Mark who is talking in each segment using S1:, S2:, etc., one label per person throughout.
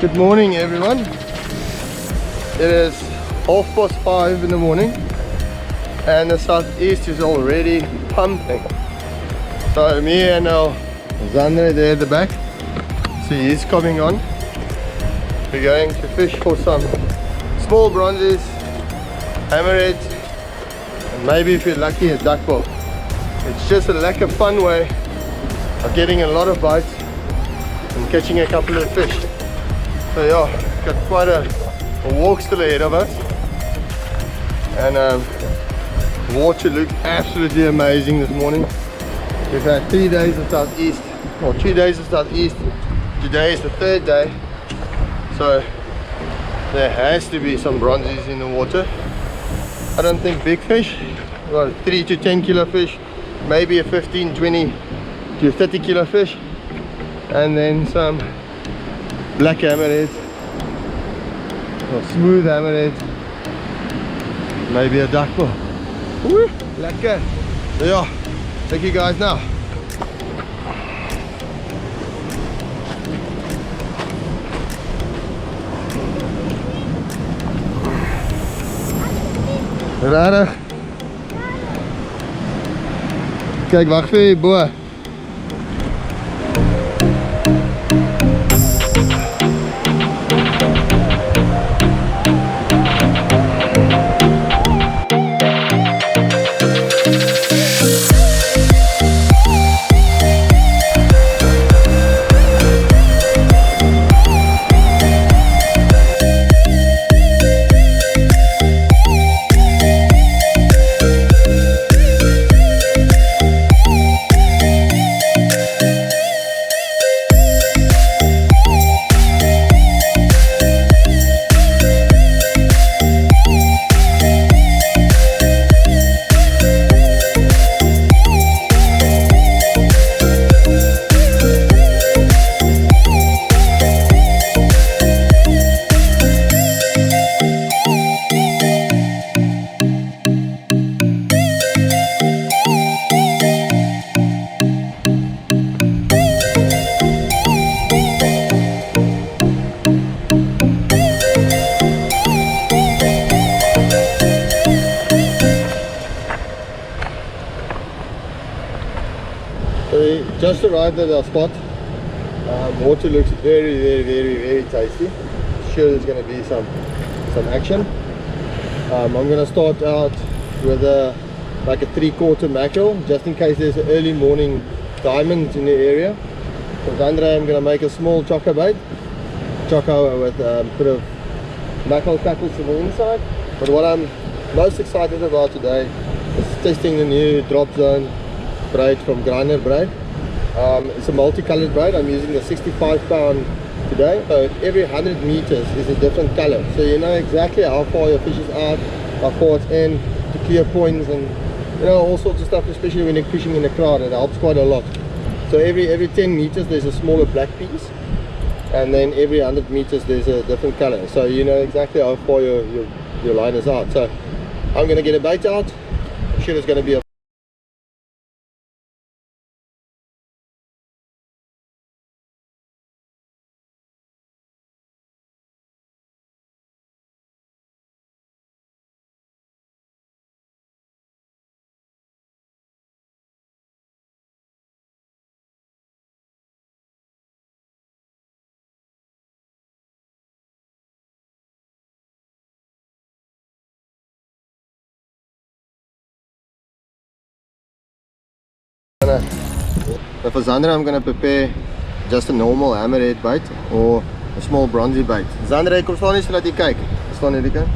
S1: Good morning everyone. It is 5:30 in the morning and the southeast is already pumping. So me and Xander there at the back, see he's coming on. We're going to fish for some small bronzies, hammerheads, and maybe if you're lucky a duckbill. It's just a lack of fun way of getting a lot of bites and catching a couple of fish. So yeah, got quite a walk still ahead of us, and water looked absolutely amazing this morning. We've had 3 days of southeast, or 2 days of southeast. Today is the 3rd day, so there has to be some bronzies in the water. I don't think big fish, well 3 to 10 kilo fish, maybe a 15, 20 to 30 kilo fish, and then some black hammerheads or smooth hammerheads, maybe a duckbill. Woo, lekker. So yeah, take you guys now. Rarig. Kijk, wacht vir jy bo. Just arrived at our spot. Water looks very tasty. Sure there's going to be some action. I'm going to start out with like a 3/4 mackerel, just in case there's an early morning diamond in the area. For Xander I'm going to make a small choco bait, choco with a bit of mackerel tackles to the inside. But what I'm most excited about today is testing the new drop zone braid from Grinder Braid. It's a multicolored braid. I'm using the 65-pound today, so every 100 meters is a different color, so you know exactly how far your fish is out, how far it's in, to clear points, and you know, all sorts of stuff, especially when you're fishing in a crowd. It helps quite a lot. So every 10 meters there's a smaller black piece, and then every 100 meters there's a different color, so you know exactly how far your line is out. So I'm going to get a bait out. I'm sure there's going to be a But for Xander I'm going to prepare just a normal hammerhead bait or a small bronzy bait. Xander, kom staan nie so dat jy kyk. Staan hierdie kant.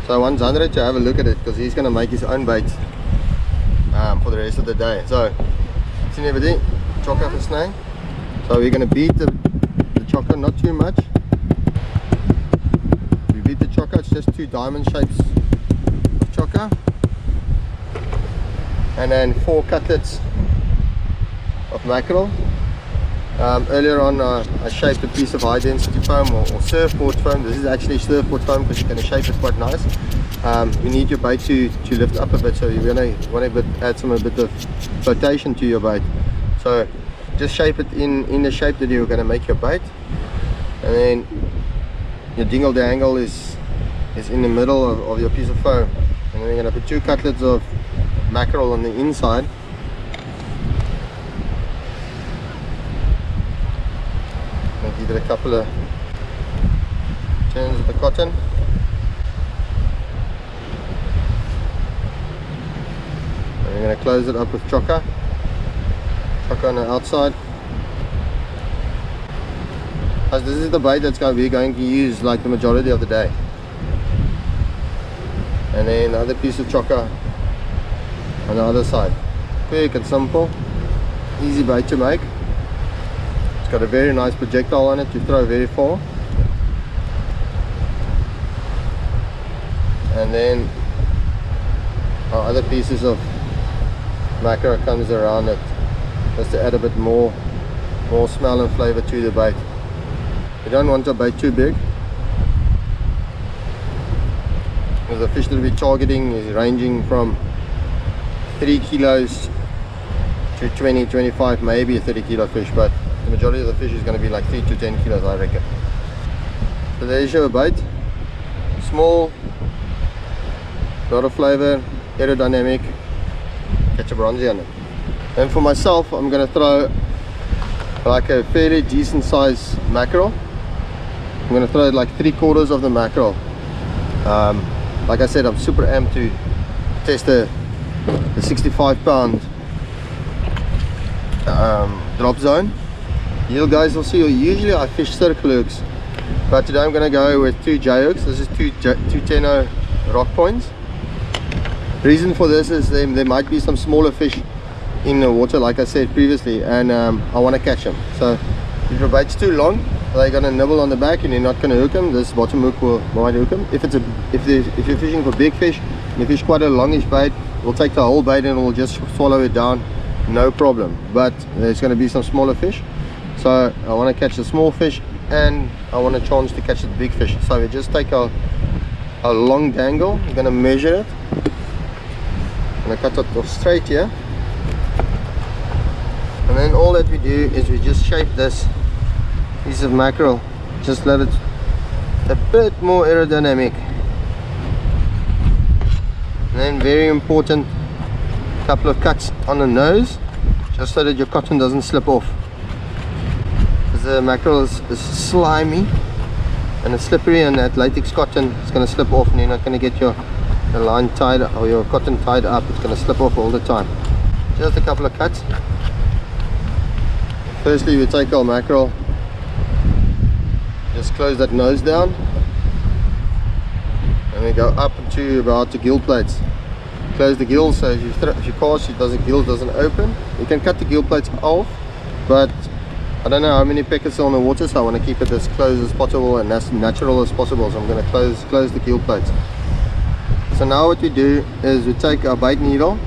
S1: So I want Xander to have a look at it because he's going to make his own bait for the rest of the day. So, sien jy wat die choco gesny? So we're going to beat the choco, not too much. We beat the choco, it's just 2 diamond shapes of choco. And then 4 cutlets of mackerel. Earlier on I shaped a piece of high density foam or surfboard foam. This is actually surfboard foam because you can shape it quite nice. You need your bait to lift up a bit, so you're going to want to add a bit of flotation to your bait. So just shape it in the shape that you're going to make your bait. and then your dingle dangle is in the middle of your piece of foam, and then you're going to put 2 cutlets of mackerel on the inside. And give it a couple of turns with the cotton. And we're going to close it up with chocker on the outside. As this is the bait that's we're going to use like the majority of the day. And then another piece of chocker on the other side. Quick and simple, easy bait to make. It's got a very nice projectile on it to throw very far. And then our other pieces of mackerel comes around it, just to add a bit more smell and flavor to the bait. You don't want a bait too big, because the fish that we're targeting is ranging from 3 kilos to 20, 25, maybe a 30 kilo fish, but the majority of the fish is going to be like 3 to 10 kilos, I reckon. So there's your bait. Small, lot of flavor, aerodynamic, catch a bronzy on it. And for myself, I'm going to throw like a fairly decent size mackerel. I'm going to throw like 3/4 of the mackerel. Like I said, I'm super amped to test the 65-pound drop zone. You guys will see, usually I fish circle hooks, but today I'm going to go with 2 J hooks. This is two 10-0 rock points. The reason for this is there might be some smaller fish in the water, like I said previously, and I want to catch them. So if your bait's too long, they're going to nibble on the back and you're not going to hook them. This bottom hook might hook them. If you're fishing for big fish and you fish quite a longish bait, we'll take the whole bait and we'll just swallow it down, no problem. But there's going to be some smaller fish, so I want to catch the small fish and I want a chance to catch the big fish. So we just take a long dangle. We're going to measure it. I'm going to cut it off straight here. And then all that we do is we just shape this piece of mackerel, just let it a bit more aerodynamic. And then very important, couple of cuts on the nose, just so that your cotton doesn't slip off, because the mackerel is slimy and it's slippery, and that latex cotton is going to slip off and you're not going to get your line tied or your cotton tied up. It's going to slip off all the time. Just a couple of cuts. Firstly, we take our mackerel, just close that nose down, and we go up to about the gill plates. Close the gills, so if you cast it, the gill doesn't open. You can cut the gill plates off, but I don't know how many peckers are on the water, so I want to keep it as close as possible and as natural as possible. So I'm going to close the gill plates. So now what we do is we take our bait needle.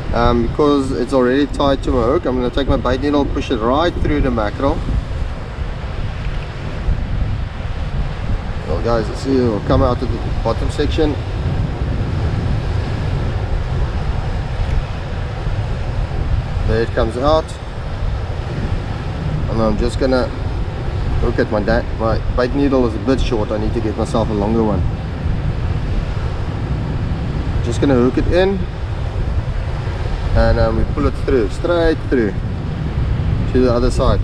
S1: Because it's already tied to my hook, I'm going to take my bait needle, push it right through the mackerel. Well guys, let's see, it'll come out of the bottom section. There it comes out. And I'm just going to hook at my bait needle is a bit short. I need to get myself a longer one. Just going to hook it in. And we pull it through, straight through to the other side.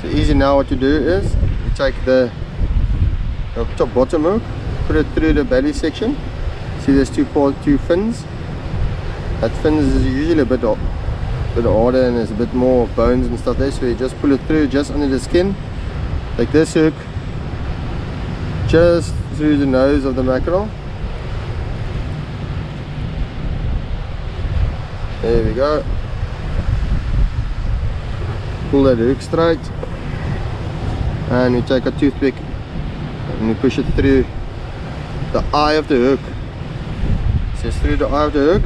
S1: So easy. Now what you do is you take the top bottom hook, put it through the belly section. See there's two fins. That fins is usually a bit harder and there's a bit more bones and stuff there, so you just pull it through just under the skin. Take this hook just through the nose of the mackerel. There we go. Pull that hook straight, and we take a toothpick and we push it through the eye of the hook. Just through the eye of the hook.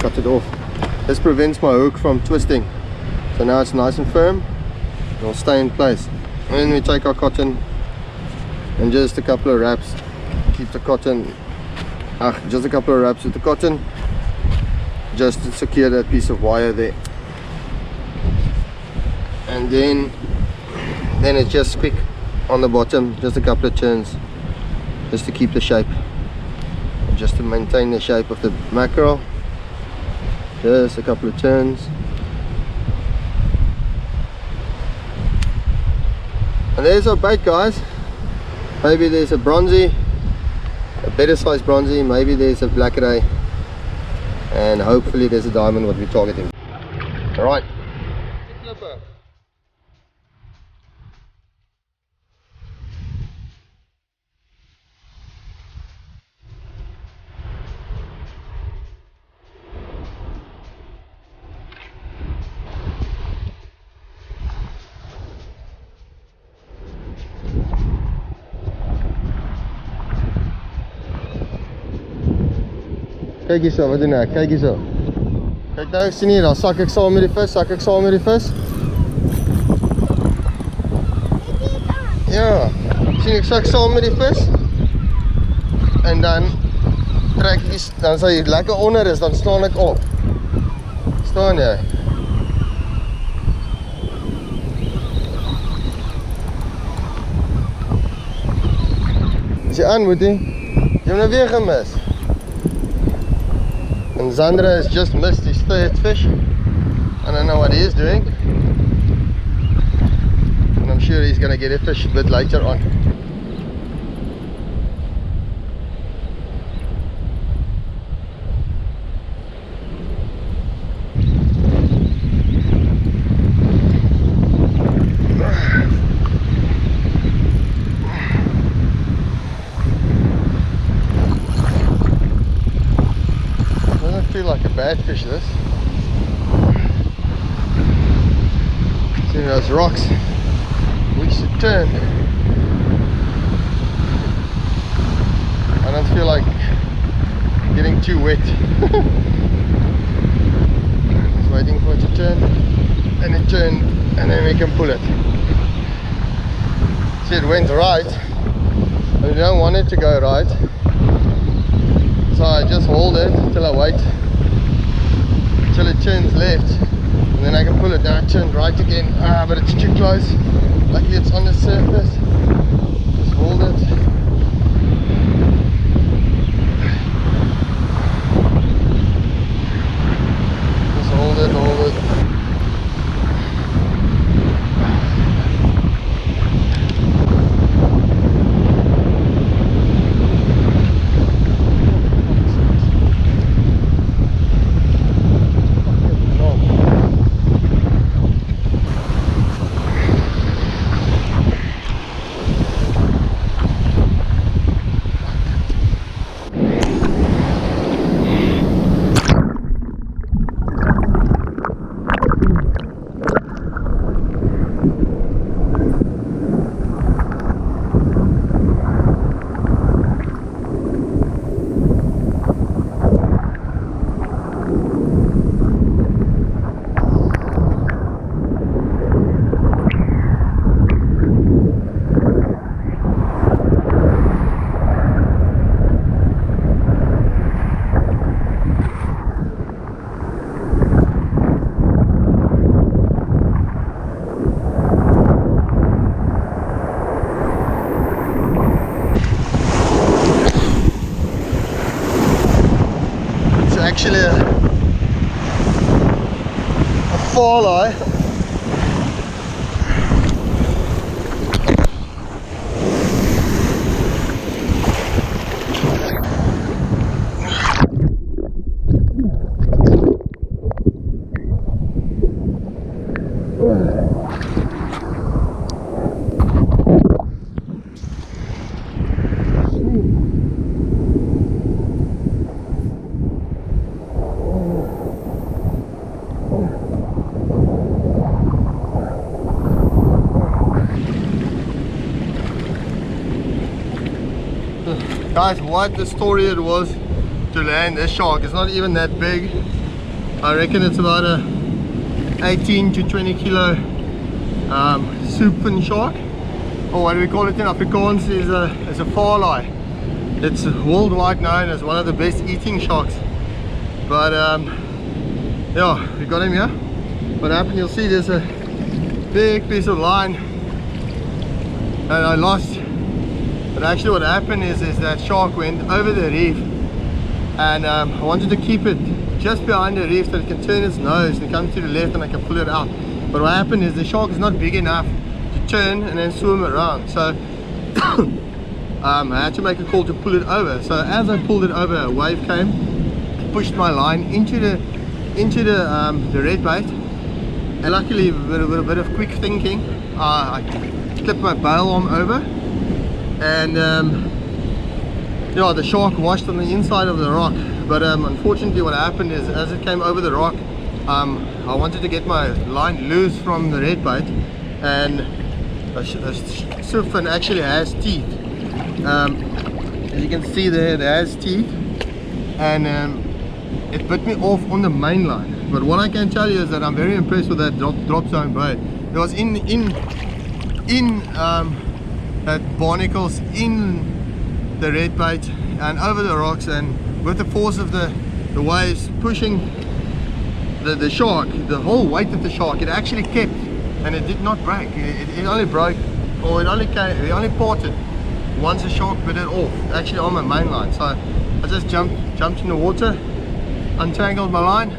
S1: Cut it off. This prevents my hook from twisting. So now it's nice and firm. It'll stay in place. And then we take our cotton and just a couple of wraps. Keep the cotton. Just a couple of wraps with the cotton, just to secure that piece of wire there. and then it's just quick on the bottom, just a couple of turns just to keep the shape, and just to maintain the shape of the mackerel. Just a couple of turns, and there's our bait, guys. Maybe there's a bronzy, a better size bronzy, maybe there's a black ray, and hopefully there's a diamond what we're targeting. All right. Kijk hierso, wat doen nou? Kijk hierso. Kijk nou, sien hier, dan sak ek saam met die vis, Ja, sien ek sak saam met die vis. En dan trek ek, dan as hy lekker onder is, dan staan ek op. Staan jy? Is jy aan, Moetie? Jy het nou weer gemis. And Zandra has just missed his third fish. I don't know what he is doing, and I'm sure he's going to get a fish a bit later on. Like a bad fish, this. See those rocks, we should turn. I don't feel like getting too wet. Just waiting for it to turn, and it turned, and then we can pull it. See, it went right, but we don't want it to go right, so I just hold it till I wait till it turns left, and then I can pull it. Now it turned right again, but it's too close. Luckily it's on the surface. Just hold it. Just hold it, hold it. Actually a walleye. Guys, what the story it was to land this shark. It's not even that big. I reckon it's about a 18 to 20 kilo soepin shark, or what do we call it in Afrikaans, is a walleye. It's worldwide known as one of the best eating sharks. But yeah, we got him here. What happened, you'll see there's a big piece of line and I lost. But actually what happened is that shark went over the reef, and I wanted to keep it just behind the reef so it can turn its nose and come to the left and I can pull it out. But what happened is the shark is not big enough to turn and then swim around, so I had to make a call to pull it over. So as I pulled it over, a wave came, pushed my line into the red bait, and luckily with a bit of quick thinking, I clipped my bail arm over, and yeah, the shark washed on the inside of the rock. But unfortunately what happened is as it came over the rock, I wanted to get my line loose from the red bait, and a surfin actually has teeth. As you can see there, it has teeth, and it bit me off on the main line. But what I can tell you is that I'm very impressed with that drop zone bait. It was in that barnacles in the red bait and over the rocks, and with the force of the waves pushing the shark, the whole weight of the shark, it actually kept, and it did not break. It only broke, or it only parted once the shark bit it off, actually on my main line. So I just jumped in the water, untangled my line,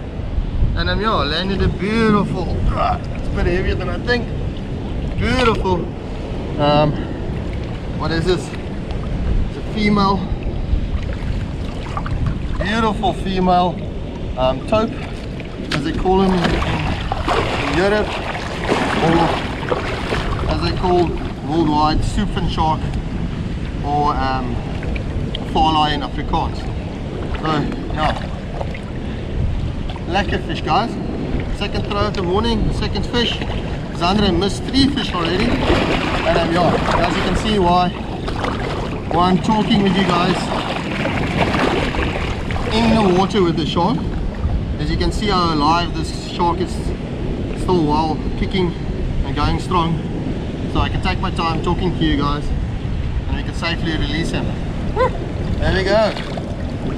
S1: and then yeah, landed a beautiful, it's a bit heavier than I think, beautiful, what is this? It's a female, beautiful female tope, as they call them in Europe, or as they call worldwide, soepfin shark, or varlaai in Afrikaans. So yeah, lekker fish, guys. Second throw of the morning, second fish. Zandra missed 3 fish already, and yeah, as you can see why I'm talking with you guys in the water with the shark. As you can see how alive this shark is, still well kicking and going strong. So I can take my time talking to you guys, and we can safely release him. There we go.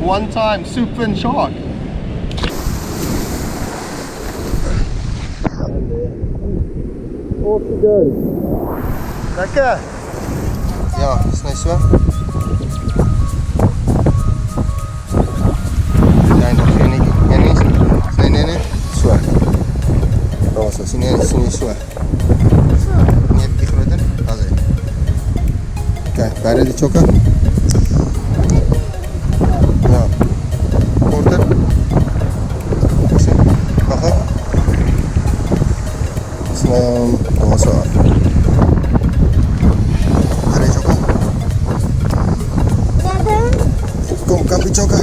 S1: One time soepfin shark. Off he goes. Lekker. Ja, is net so. Nee, nog geen nie. Nee. So. Daar was hy. Nee, so. Net bietjie groter. Daar is hy. Kijk, beide die chokke. Ja. Korter. Wacht hè. Slam. Daar so. Beide chokke. Kom, kampie chokke.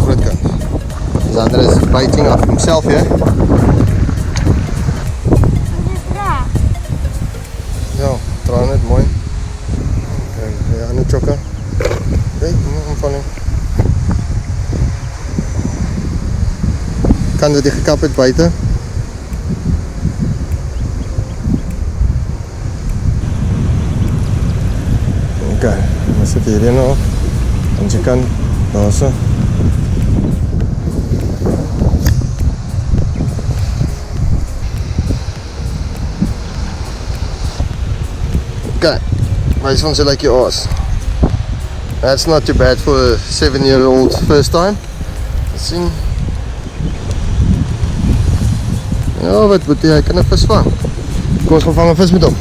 S1: Groot kan. Zander is biting off himself here. Ja, draai net mooi. Kijk, ja, ander chokke. Kijk, omvalling. Kan dat die gekap het buiten. Oké, dan zit hier in al. En je kan, daar zo. Okay, nice ones are like yours. That's not too bad for a 7-year-old first time. Let's see. Ja, wat moet hy kan 'n vis vang. Kom ons gaan vang 'n vis met hom.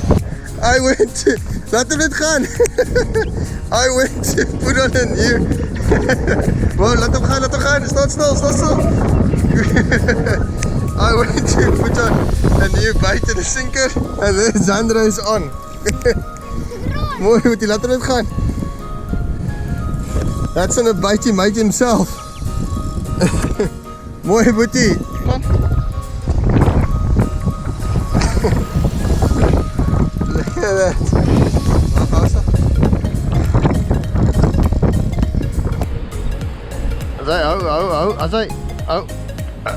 S1: I went to, laat hom dit gaan. I went to put on a new. Wow, laat hom gaan. Staan stil. I went to put on a new bait in the sinker, and then Zandra is on. Mooi, moet jy laat hom dit gaan. That's on a bite he made himself. Mooi, boetie. Look at that.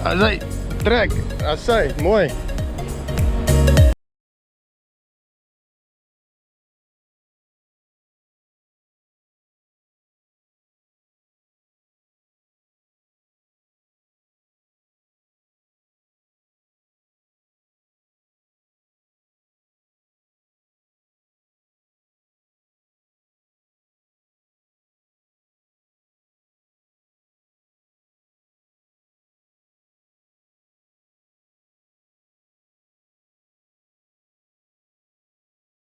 S1: As hy trek, as hy, mooi.